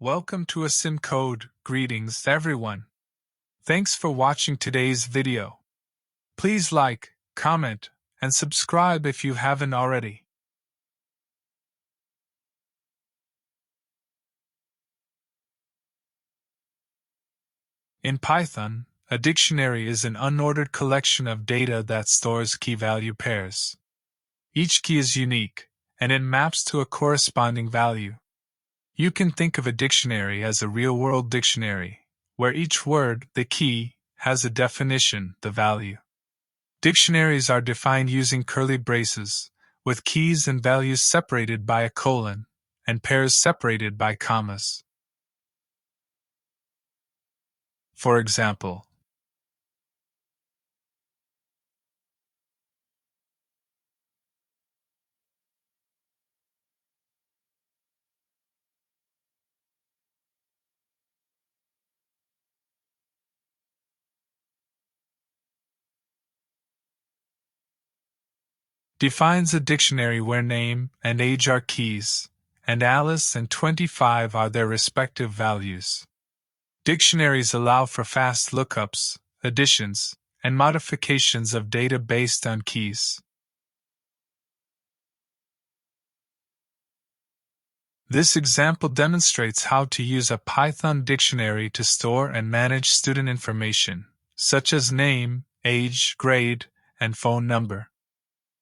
Welcome to Asim Code. Greetings, everyone. Thanks for watching today's video. Please like, comment, and subscribe if you haven't already. In Python, a dictionary is an unordered collection of data that stores key-value pairs. Each key is unique, and it maps to a corresponding value. You can think of a dictionary as a real-world dictionary, where each word, the key, has a definition, the value. Dictionaries are defined using curly braces, with keys and values separated by a colon, and pairs separated by commas. For example, defines a dictionary where name and age are keys, and Alice and 25 are their respective values. Dictionaries allow for fast lookups, additions, and modifications of data based on keys. This example demonstrates how to use a Python dictionary to store and manage student information, such as name, age, grade, and phone number.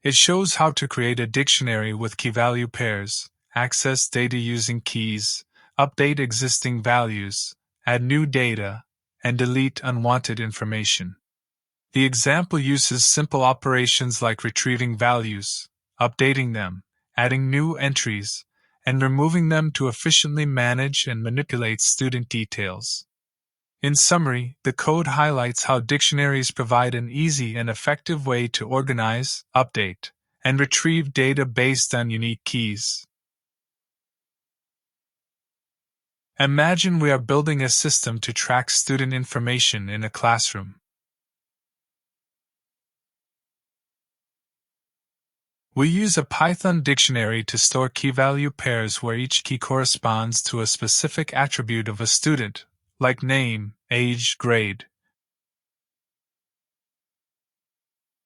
It shows how to create a dictionary with key-value pairs, access data using keys, update existing values, add new data, and delete unwanted information. The example uses simple operations like retrieving values, updating them, adding new entries, and removing them to efficiently manage and manipulate student details. In summary, the code highlights how dictionaries provide an easy and effective way to organize, update, and retrieve data based on unique keys. Imagine we are building a system to track student information in a classroom. We use a Python dictionary to store key-value pairs where each key corresponds to a specific attribute of a student, like name, age, grade.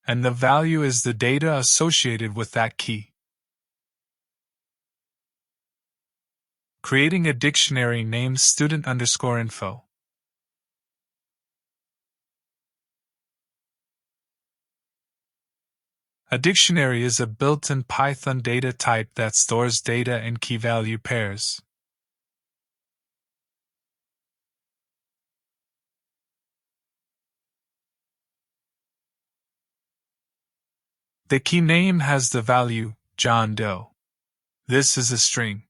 And the value is the data associated with that key. Creating a dictionary named student_info. A dictionary is a built-in Python data type that stores data in key-value pairs. The key name has the value John Doe. This is a string.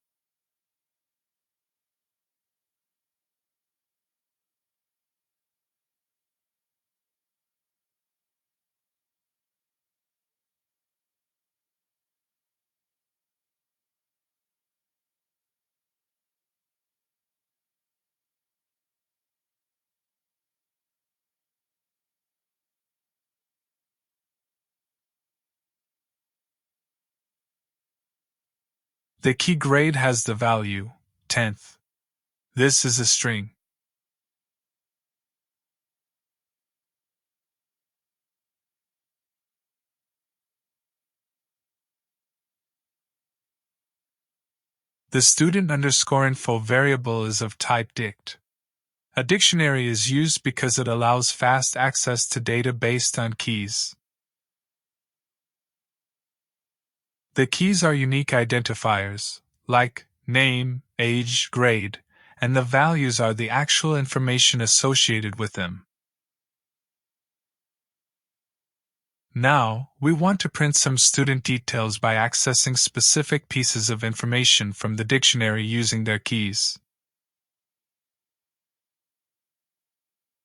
The key grade has the value 10th. This is a string. The student_info variable is of type dict. A dictionary is used because it allows fast access to data based on keys. The keys are unique identifiers, like name, age, grade, and the values are the actual information associated with them. Now, we want to print some student details by accessing specific pieces of information from the dictionary using their keys.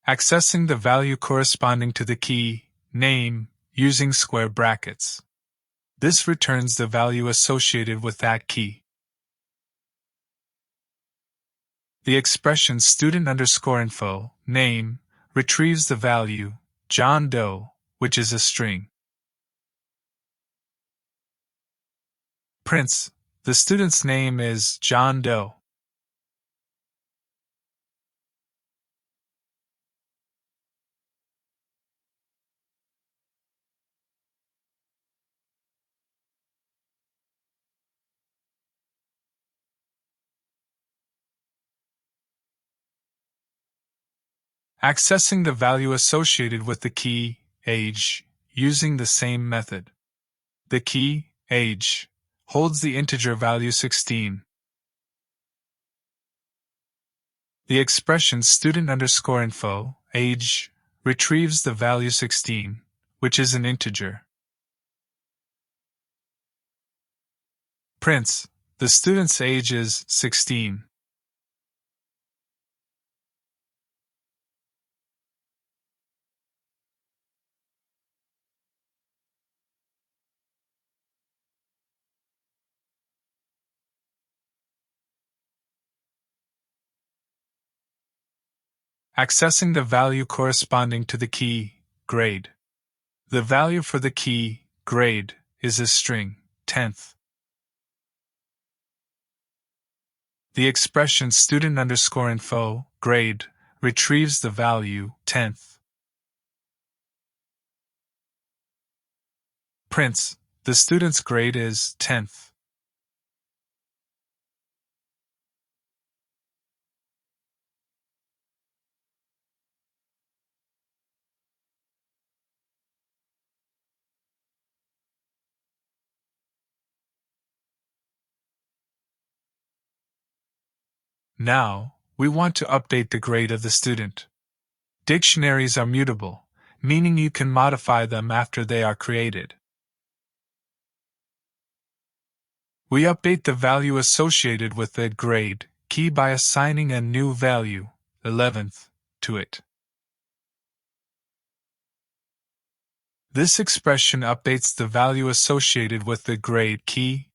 Accessing the value corresponding to the key, name, using square brackets. This returns the value associated with that key. The expression student_info, name, retrieves the value, John Doe, which is a string. Prints, the student's name is John Doe. Accessing the value associated with the key, age, using the same method. The key, age, holds the integer value 16. The expression student_info, age, retrieves the value 16, which is an integer. Prints, the student's age is 16. Accessing the value corresponding to the key, grade. The value for the key, grade, is a string, 10th. The expression student_info, grade, retrieves the value, 10th. Prints, the student's grade is 10th. Now, we want to update the grade of the student. Dictionaries are mutable, meaning you can modify them after they are created. We update the value associated with the grade key by assigning a new value, 11th, to it. This expression updates the value associated with the grade key.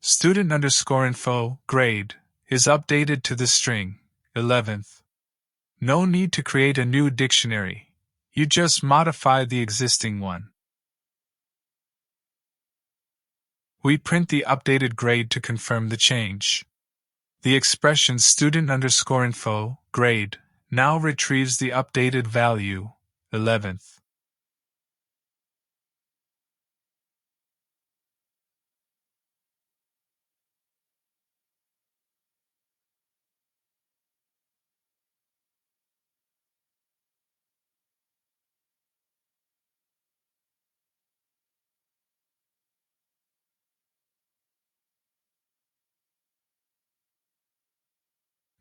Student_info, grade, is updated to the string, 11th. No need to create a new dictionary. You just modify the existing one. We print the updated grade to confirm the change. The expression student_info, grade, now retrieves the updated value, 11th.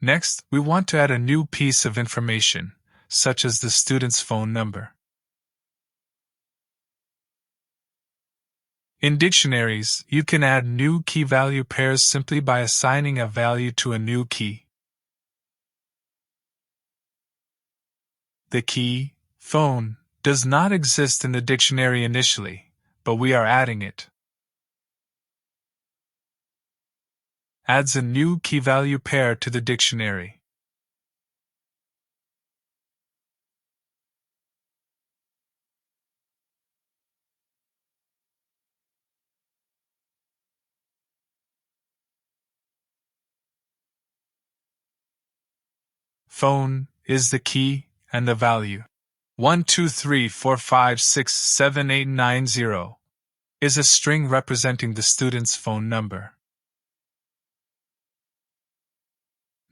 Next, we want to add a new piece of information, such as the student's phone number. In dictionaries, you can add new key-value pairs simply by assigning a value to a new key. The key, phone, does not exist in the dictionary initially, but we are adding it. Adds a new key-value pair to the dictionary. Phone is the key and the value. 12345678990 is a string representing the student's phone number.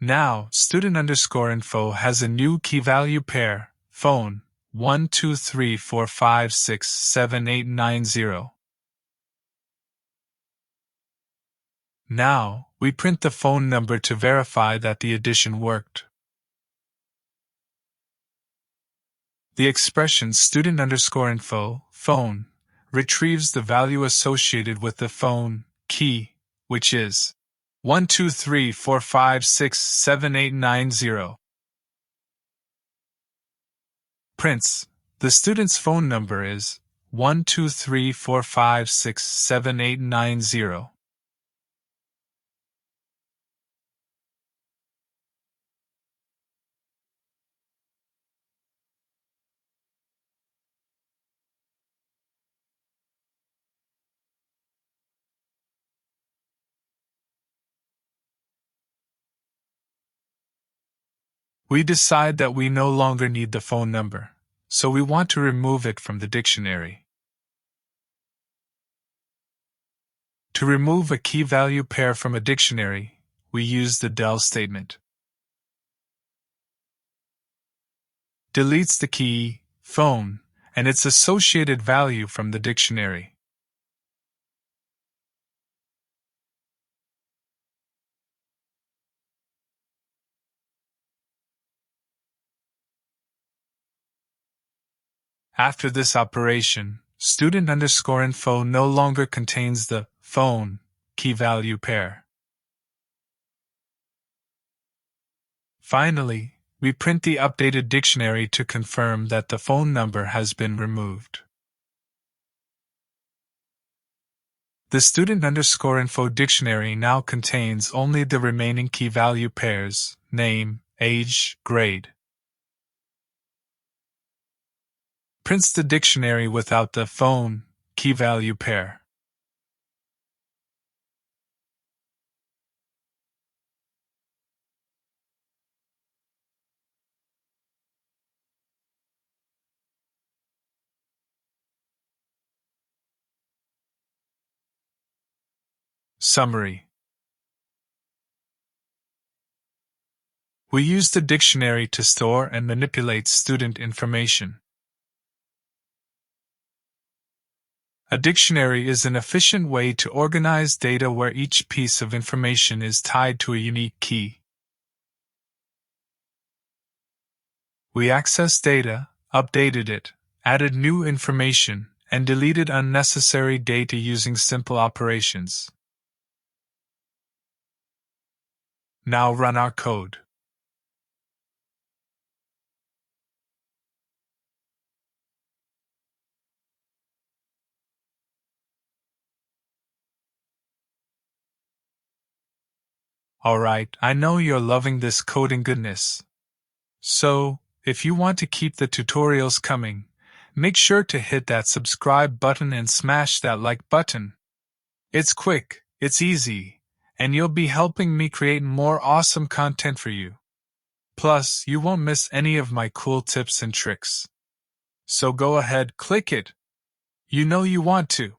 Now, student_info has a new key-value pair, phone, 12345678990. Now, we print the phone number to verify that the addition worked. The expression student_info, phone, retrieves the value associated with the phone key, which is 12345678990. Prints, the student's phone number is 12345678990. We decide that we no longer need the phone number, so we want to remove it from the dictionary. To remove a key-value pair from a dictionary, we use the del statement. Deletes the key, phone, and its associated value from the dictionary. After this operation, student_info no longer contains the phone key-value pair. Finally, we print the updated dictionary to confirm that the phone number has been removed. The student_info dictionary now contains only the remaining key-value pairs, name, age, grade. Prints the dictionary without the phone key-value pair. Summary. We use the dictionary to store and manipulate student information. A dictionary is an efficient way to organize data where each piece of information is tied to a unique key. We accessed data, updated it, added new information, and deleted unnecessary data using simple operations. Now run our code. Alright, I know you're loving this coding goodness. So, if you want to keep the tutorials coming, make sure to hit that subscribe button and smash that like button. It's quick, it's easy, and you'll be helping me create more awesome content for you. Plus, you won't miss any of my cool tips and tricks. So go ahead, click it. You know you want to.